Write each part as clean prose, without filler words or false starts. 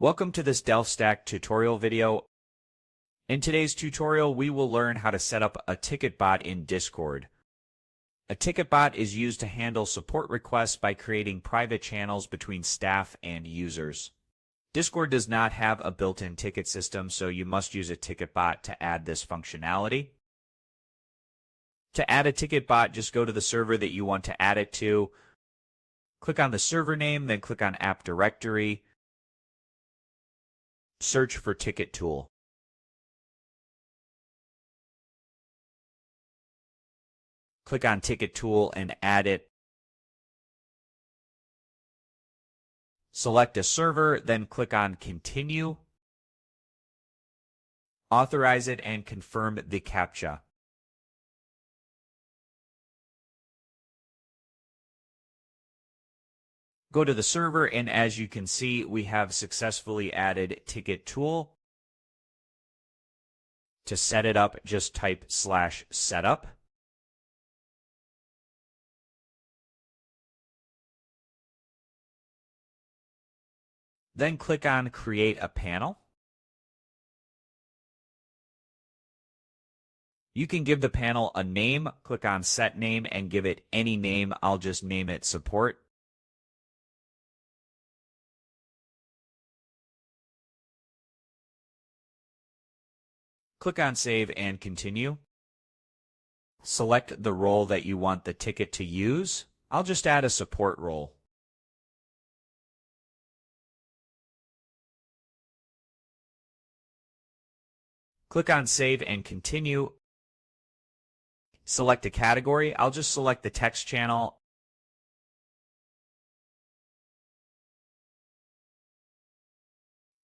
Welcome to this DelphStack tutorial video. In today's tutorial, we will learn how to set up a ticket bot in Discord. A ticket bot is used to handle support requests by creating private channels between staff and users. Discord does not have a built-in ticket system, so you must use a ticket bot to add this functionality. To add a ticket bot, just go to the server that you want to add it to. Click on the server name, then click on App Directory. Search for Ticket Tool. Click on Ticket Tool and add it. Select a server, then click on Continue. Authorize it and confirm the CAPTCHA. Go to the server, and as you can see, we have successfully added Ticket Tool. To set it up, just type /setup. Then click on Create a Panel. You can give the panel a name. Click on Set Name and give it any name. I'll just name it Support. Click on Save and Continue. Select the role that you want the ticket to use. I'll just add a support role. Click on Save and Continue. Select a category. I'll just select the text channel.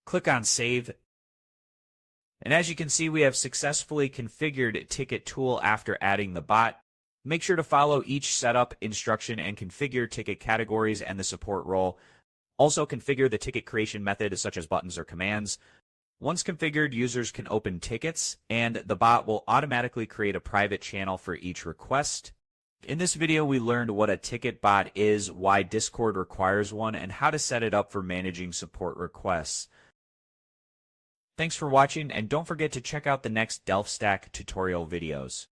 Click on Save. And as you can see, we have successfully configured Ticket Tool after adding the bot. Make sure to follow each setup instruction and configure ticket categories and the support role. Also configure the ticket creation method such as buttons or commands. Once configured, users can open tickets, and the bot will automatically create a private channel for each request. In this video, we learned what a ticket bot is, why Discord requires one, and how to set it up for managing support requests. Thanks for watching, and don't forget to check out the next DelphStack tutorial videos.